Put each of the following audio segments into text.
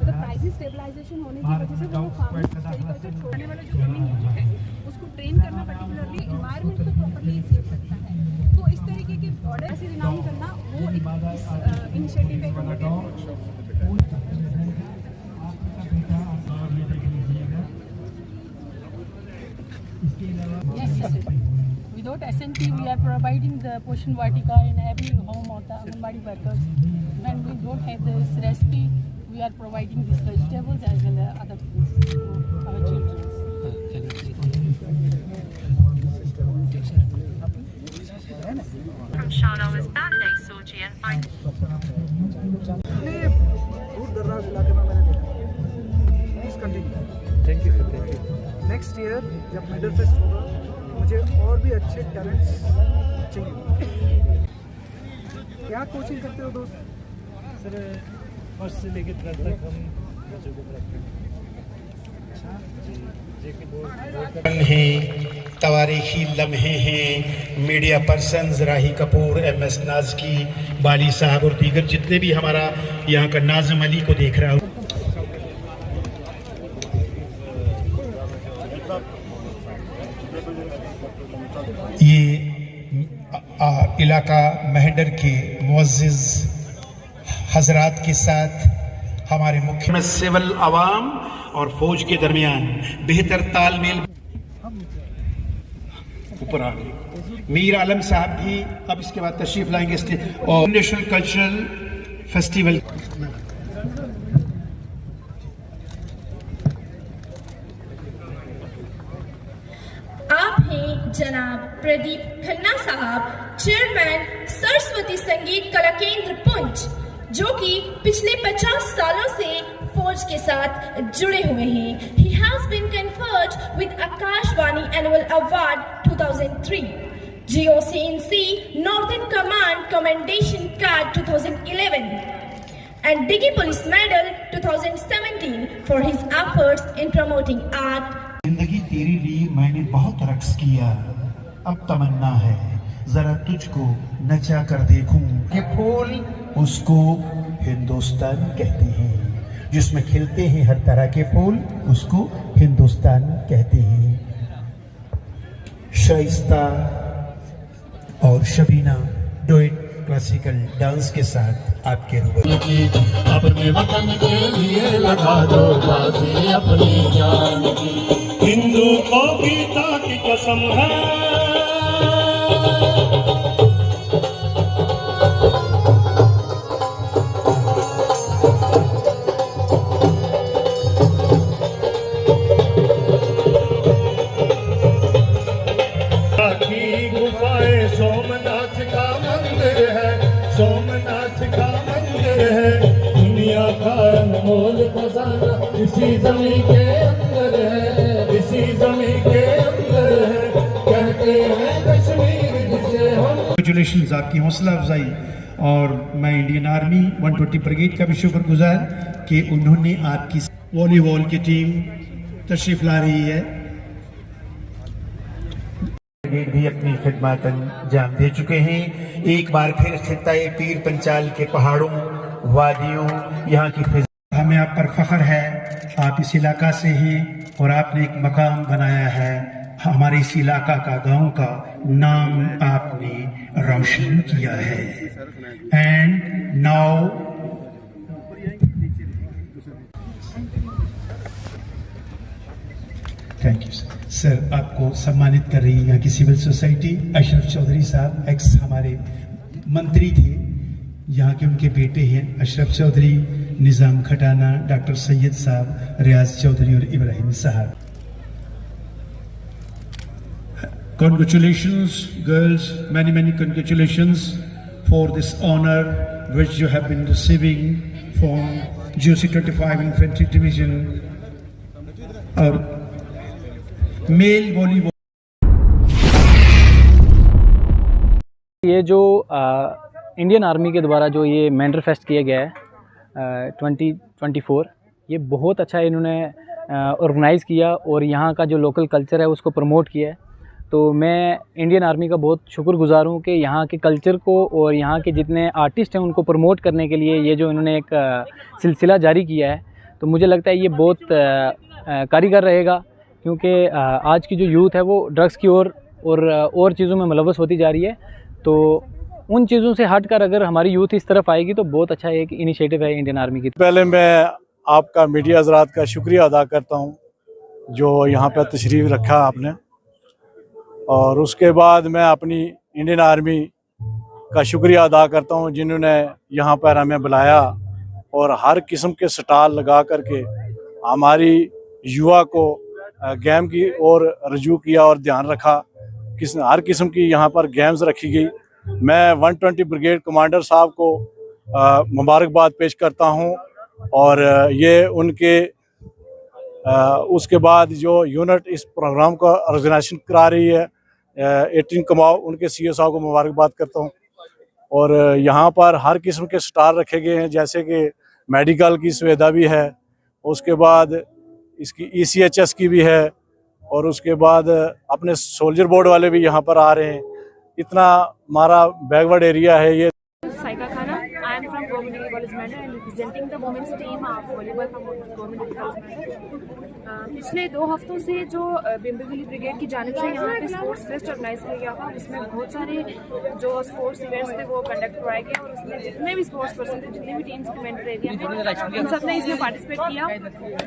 Prices stabilization होने की वजह से वो फार्मर्स एग्रीकल्चर छोड़ने वाला जो कमिंग यूथ है उसको ट्रेन करना पर्टिकुलरली एनवायरनमेंट को प्रॉपर्ली सेव करता है। तो इस तरीके के ऑर्डर से रिनाउंस करना वो एक इनिशिएटिव है। Without SNP, we are providing the Poshan Vatika in every home of the Anganwadi workers. When we don't have this recipe, we are providing these vegetables as well as other things to our children. From Shana is Band-Aid Soji and दूर दराज इलाके में मैंने देखा। Please continue. Thank you. Next year जब medal fest होगा मुझे और भी अच्छे टैलेंट्स चाहिए। क्या कोचिंग करते हो दोस्त? सर फर्स्ट से लेकर 12 तक हम बच्चों को पढ़ाते हैं। हैं तवारीखी लम्हे हैं, मीडिया पर्सन्स राही कपूर, MS नाज़की, बाली साहब और दीगर जितने भी हमारा यहाँ का नाज़िम अली को देख रहा हूँ। ये इलाका महडर के मुअज़्ज़िज़ हज़रात के साथ हमारे मुख्य में सिविल अवाम और फौज के दरमियान बेहतर तालमेल ऊपर आ गए। मीर आलम साहब भी अब इसके बाद तशरीफ लाएंगे और नेशनल कल्चरल फेस्टिवल। आप हैं जनाब प्रदीप खन्ना साहब, चेयरमैन सरस्वती संगीत कला केंद्र पुंछ, जो कि पिछले 50 सालों से फौज के साथ जुड़े हुए हैं। He has been conferred with Akashvani Annual Award 2003, GOCNC Northern Command Commendation Card 2011, and Diggy Police Medal 2017 for his efforts in promoting art. जिंदगी तेरे लिए मैंने बहुत रक्स किया, अब तमन्ना है जरा तुझको नचा कर देखूं। ये फूल उसको हिंदुस्तान कहते हैं, जिसमें खिलते हैं हर तरह के फूल उसको हिंदुस्तान कहते हैं। शाइस्ता और शबीना डुएट क्लासिकल डांस के साथ आपके रूबरू। अपने वतन के लिए लगा दो बाजी अपनी जान की, हिंदू को गीता की कसम है। सोमनाथ का मंदिर है, सोमनाथ का मंदिर है, दुनिया का अनमोल खजाना इसी जमीन के अंदर है, इसी जमीन के अंदर है, कहते हैं कश्मीर जिसे हम। कांग्रेचुलेशंस, आपकी हौसला अफजाई। और मैं इंडियन आर्मी 120 ब्रिगेड का भी शुक्रगुजार कि उन्होंने आपकी वॉलीबॉल की टीम तशरीफ ला रही है। भी अपनी खिदमत अंजाम दे चुके हैं। एक बार फिर खित्ता-ए पीर पंचाल के पहाड़ों, वादियों, यहाँ की फिजा, हमें आप पर फख्र है। आप इस इलाका से हैं और आपने एक मकाम बनाया है, हमारे इस इलाका का, गांव का नाम आपने रोशन किया है। And now thank you sir. आपको सम्मानित कर रही है यहाँ की सिविल सोसाइटी। अशरफ चौधरी साहब एक्स हमारे मंत्री थे, यहाँ के उनके बेटे हैं अशरफ चौधरी, निज़ाम खटाना, डॉक्टर सैयद साहब, रियाज चौधरी और इब्राहिम साहब। Congratulations girls, many congratulations for this honor which you have been receiving from GOC 25 Infantry Division और मेल वॉलीबॉल। ये जो इंडियन आर्मी के द्वारा जो ये मेंडर फेस्ट किया गया है 2024, ये बहुत अच्छा इन्होंने ऑर्गेनाइज़ किया और यहाँ का जो लोकल कल्चर है उसको प्रमोट किया है। तो मैं इंडियन आर्मी का बहुत शुक्रगुज़ार हूँ कि यहाँ के कल्चर को और यहाँ के जितने आर्टिस्ट हैं उनको प्रमोट करने के लिए ये जो इन्होंने एक सिलसिला जारी किया है, तो मुझे लगता है ये बहुत कारीगर रहेगा, क्योंकि आज की जो यूथ है वो ड्रग्स की ओर और चीज़ों में मुलव्वस होती जा रही है। तो उन चीज़ों से हटकर अगर हमारी यूथ इस तरफ आएगी तो बहुत अच्छा एक इनिशिएटिव है इंडियन आर्मी की। पहले मैं आपका मीडिया हज़रात का शुक्रिया अदा करता हूँ जो यहाँ पर तशरीफ़ रखा आपने, और उसके बाद मैं अपनी इंडियन आर्मी का शुक्रिया अदा करता हूँ जिन्होंने यहाँ पर हमें बुलाया और हर किस्म के स्टॉल लगा करके हमारी युवा को गेम की ओर रजू किया और ध्यान रखा। हर किस्म की यहाँ पर गेम्स रखी गई। मैं 120 ब्रिगेड कमांडर साहब को मुबारकबाद पेश करता हूँ, और ये उनके उसके बाद जो यूनिट इस प्रोग्राम का ऑर्गेनाइजेशन करा रही है 18 कमाओ, उनके सीओ साहब को मुबारकबाद करता हूँ। और यहाँ पर हर किस्म के स्टार रखे गए हैं, जैसे कि मेडिकल की सुविधा भी है, उसके बाद इसकी ECHS की भी है, और उसके बाद अपने सोल्जर बोर्ड वाले भी यहाँ पर आ रहे हैं। इतना हमारा बैकवर्ड एरिया है ये। Saika Khana, I am from Government Degree College Mandal and representing the women's team of volleyball from Government Degree College Mandal। पिछले 2 हफ्तों से जो बिम्बेवली ब्रिगेड की जानिब से यहाँ पे स्पोर्ट्स फेस्ट ऑर्गेनाइज किया गया था, उसमें बहुत सारे जो स्पोर्ट्स इवेंट्स थे वो कंडक्ट करवाए गए, और उसमें जितने भी स्पोर्ट्स पर्सन थे, जितनी भी टीम्स के मेंटर एरिया में, उन सब ने इसमें पार्टिसिपेट किया।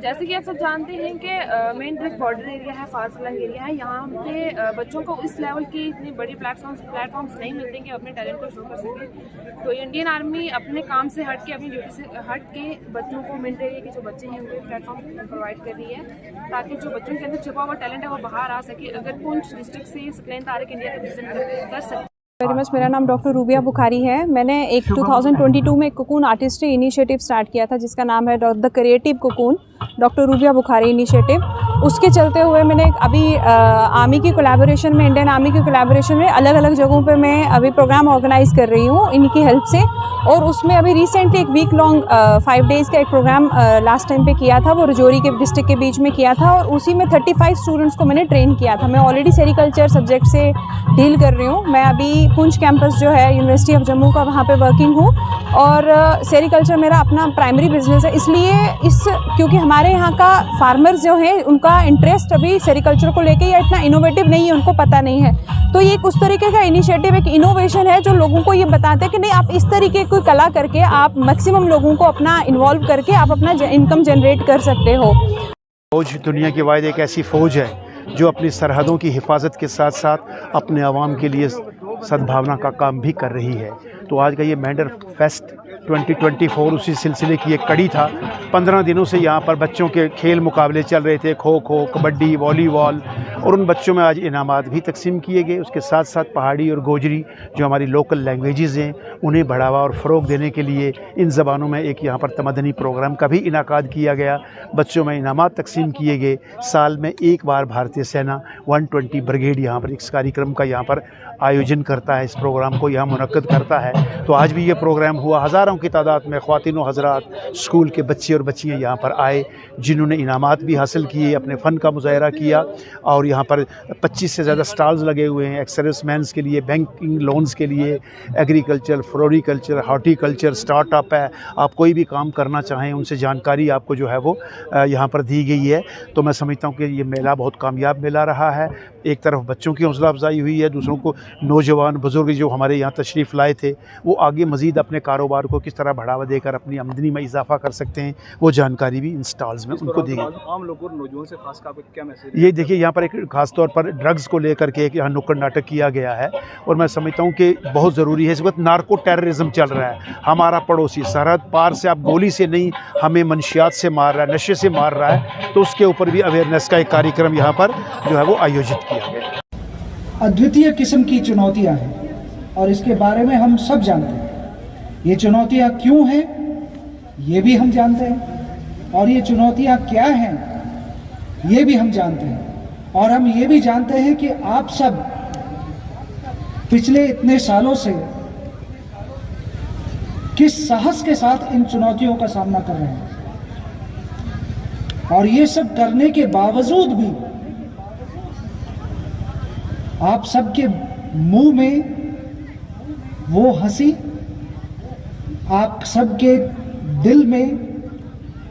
जैसे कि आप सब जानते हैं कि मेन डायरेक्ट बॉर्डर एरिया है, फार फ्लंग एरिया है, यहाँ पे बच्चों को इस लेवल की इतनी बड़ी प्लेटफॉर्म्स नहीं मिलते कि अपने टैलेंट को शो कर सकें। तो इंडियन आर्मी अपने काम से हट के, अपनी ड्यूटी से हट के बच्चों को मिलिट्री एरिया के जो बच्चे हैं उनको प्लेटफॉर्म प्रोवाइड कर रही है, ताकि जो बच्चों के अंदर छुपा हुआ टैलेंट है वो बाहर आ सके। अगर पुंछ डिस्ट्रिक्ट से स्प्लेन तारिक इंडिया का रिप्रेजेंट कर सके। Very much. मेरा नाम डॉक्टर रूबिया बुखारी है। मैंने एक 2022 में एक कोकून आर्टिस्ट्री इनिशिएटिव स्टार्ट किया था जिसका नाम है the creative cocoon, doctor rubia Bukhari initiative. उसके चलते हुए मैंने अभी आर्मी की कोलैबोरेशन में, इंडियन आर्मी की कोलैबोरेशन में अलग अलग जगहों पे मैं अभी प्रोग्राम ऑर्गेनाइज कर रही हूँ इनकी हेल्प से। और उसमें अभी रिसेंटली एक वीक लॉन्ग 5 डेज़ का एक प्रोग्राम लास्ट टाइम पे किया था, वो रजौरी के डिस्ट्रिक्ट के बीच में किया था, और उसी में 35 स्टूडेंट्स को मैंने ट्रेन किया था। मैं ऑलरेडी सेरिकल्चर सब्जेक्ट से डील कर रही हूँ। मैं अभी पुंछ कैंपस जो है यूनिवर्सिटी ऑफ जम्मू का, वहाँ पे वर्किंग हूँ, और सेरिकल्चर मेरा अपना प्राइमरी बिजनेस है। इसलिए क्योंकि हमारे यहाँ का फार्मर्स जो हैं उनका इंटरेस्ट अभी सेरिकल्चर को लेके या इतना इनोवेटिव नहीं है, उनको पता नहीं है। तो ये एक उस तरीके का इनिशिएटिव, एक इनोवेशन है जो लोगों को ये बताते हैं कि नहीं, आप इस तरीके की कोई कला करके आप मैक्सिमम लोगों को अपना इन्वॉल्व करके आप अपना इनकम जनरेट कर सकते हो। फौज दुनिया की वाहिद एक ऐसी फ़ौज है जो अपनी सरहदों की हिफाजत के साथ साथ अपने आवाम के लिए सद्भावना का काम भी कर रही है। तो आज का ये मैंडर फेस्ट 2024 उसी सिलसिले की एक कड़ी था। 15 दिनों से यहाँ पर बच्चों के खेल मुकाबले चल रहे थे, खो खो, कबड्डी, वॉलीबॉल, और उन बच्चों में आज इनामात भी तकसीम किए गए। उसके साथ साथ पहाड़ी और गोजरी जो हमारी लोकल लैंग्वेजेज़ हैं उन्हें बढ़ावा और फ़रोग देने के लिए इन ज़बानों में एक यहाँ पर तमदनी प्रोग्राम का भी इनाकाद किया गया। बच्चों में इनामात तकसीम किए गए। साल में एक बार भारतीय सेना 120 ब्रिगेड यहाँ पर इस कार्यक्रम का यहाँ पर आयोजन करता है, इस प्रोग्राम को यहाँ मुनक्कद करता है। तो आज भी ये प्रोग्राम हुआ। हज़ारों की तादाद में ख़वातीन व हज़रात, स्कूल के बच्चे और बच्चियाँ यहाँ पर आए जिन्होंने इनामात भी हासिल किए, अपने फ़न का मुज़ाहरा किया। और यहाँ पर 25 से ज़्यादा स्टॉल्स लगे हुए हैं एक्स सर्विसमैन्स के लिए, बैंकिंग लोन्स के लिए, एग्रीकल्चर, फ्लोरिकल्चर, हॉर्टिकल्चर, स्टार्टअप है। आप कोई भी काम करना चाहें उनसे जानकारी आपको जो है वो यहाँ पर दी गई है। तो मैं समझता हूँ कि ये मेला बहुत कामयाब मेला रहा है। एक तरफ बच्चों की हौसला अफजाई हुई है, दूसरों को नौजवान बुज़ुर्ग जो हमारे यहाँ तशरीफ़ लाए थे वो आगे मज़ीद अपने कारोबार को किस तरह बढ़ावा देकर अपनी आमदनी में इजाफा कर सकते हैं, वो जानकारी भी इन स्टॉल्स में उनको दी गई। आम लोगों और नौजवान से खास आपको क्या मैसेज? ये देखिए यहाँ पर एक ख़ास तौर पर ड्रग्स को लेकर के एक यहाँ नुक्कड़ नाटक किया गया है, और मैं समझता हूँ कि बहुत ज़रूरी है। इस वक्त नार्को टेररिज्म चल रहा है। हमारा पड़ोसी सरहद पार से आप गोली से नहीं, हमें मनशियात से मार रहा है, नशे से मार रहा है। तो उसके ऊपर भी अवेयरनेस का एक कार्यक्रम यहाँ पर जो है वो आयोजित किया गया। अद्वितीय किस्म की चुनौतियां हैं और इसके बारे में हम सब जानते हैं। ये चुनौतियां क्यों हैं ये भी हम जानते हैं, और ये चुनौतियां क्या हैं ये भी हम जानते हैं। और हम ये भी जानते हैं कि आप सब पिछले इतने सालों से किस साहस के साथ इन चुनौतियों का सामना कर रहे हैं, और ये सब करने के बावजूद भी आप सबके मुंह में वो हंसी, आप सबके दिल में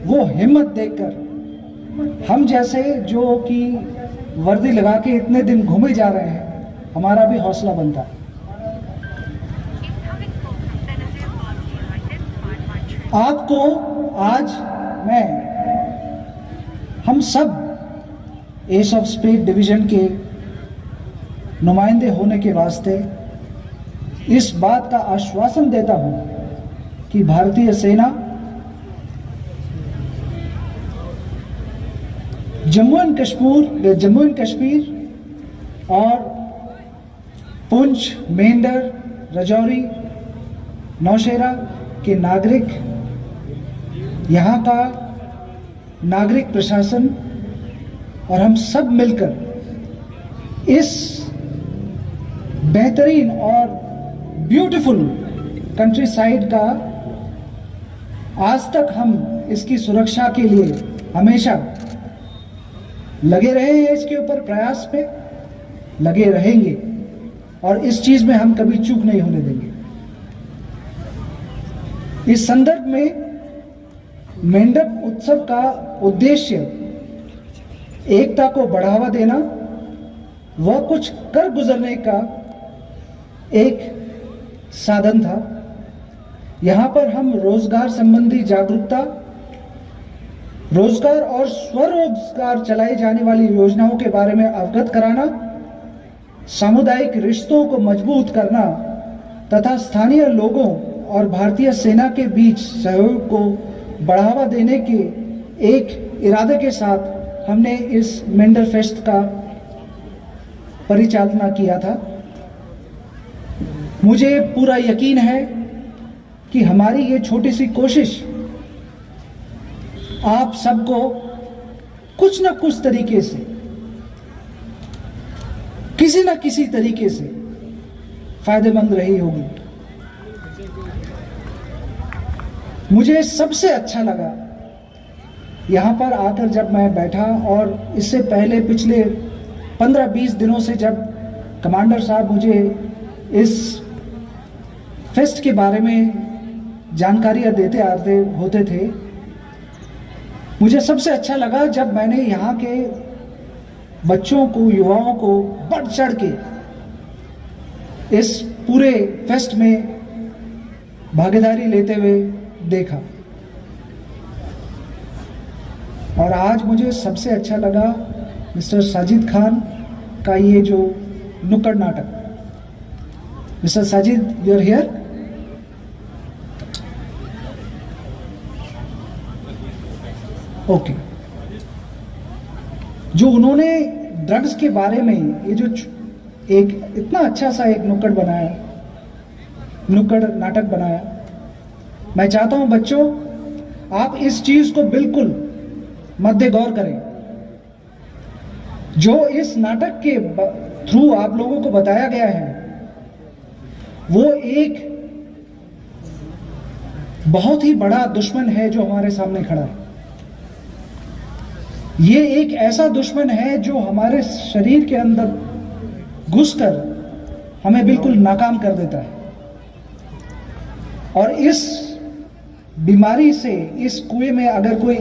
वो हिम्मत देखकर हम जैसे जो कि वर्दी लगा के इतने दिन घूमे जा रहे हैं, हमारा भी हौसला बनता है। आपको आज मैं हम सब एस ऑफ स्पेस डिवीजन के नुमाइंदे होने के वास्ते इस बात का आश्वासन देता हूं कि भारतीय सेना जम्मू एंड कश्मीर और पुंछ, मेंढर, राजौरी, नौशेरा के नागरिक, यहाँ का नागरिक प्रशासन और हम सब मिलकर इस बेहतरीन और ब्यूटीफुल कंट्री साइड का आज तक हम इसकी सुरक्षा के लिए हमेशा लगे रहे हैं, इसके ऊपर प्रयास पे लगे रहेंगे और इस चीज में हम कभी चूक नहीं होने देंगे। इस संदर्भ में मेंढक उत्सव का उद्देश्य एकता को बढ़ावा देना व कुछ कर गुजरने का एक साधन था। यहाँ पर हम रोजगार संबंधी जागरूकता, रोजगार और स्वरोजगार चलाई जाने वाली योजनाओं के बारे में अवगत कराना, सामुदायिक रिश्तों को मजबूत करना तथा स्थानीय लोगों और भारतीय सेना के बीच सहयोग को बढ़ावा देने के एक इरादे के साथ हमने इस मेंढर फेस्ट का परिचालना किया था। मुझे पूरा यकीन है कि हमारी ये छोटी सी कोशिश आप सबको कुछ न कुछ तरीके से, किसी न किसी तरीके से फायदेमंद रही होगी। मुझे सबसे अच्छा लगा यहाँ पर आकर जब मैं बैठा, और इससे पहले पिछले 15-20 दिनों से जब कमांडर साहब मुझे इस फेस्ट के बारे में जानकारियाँ देते आते होते थे, मुझे सबसे अच्छा लगा जब मैंने यहाँ के बच्चों को, युवाओं को बढ़ चढ़ के इस पूरे फेस्ट में भागीदारी लेते हुए देखा। और आज मुझे सबसे अच्छा लगा मिस्टर साजिद खान का ये जो नुक्कड़ नाटक। Mister Sajid, you are here. Okay. जो उन्होंने ड्रग्स के बारे में ये जो एक इतना अच्छा सा एक नुक्कड़ नाटक बनाया, मैं चाहता हूं बच्चों आप इस चीज को बिल्कुल मद्दे गौर करें। जो इस नाटक के थ्रू आप लोगों को बताया गया है वो एक बहुत ही बड़ा दुश्मन है जो हमारे सामने खड़ा है। ये एक ऐसा दुश्मन है जो हमारे शरीर के अंदर घुसकर हमें बिल्कुल नाकाम कर देता है। और इस बीमारी से, इस कुएं में अगर कोई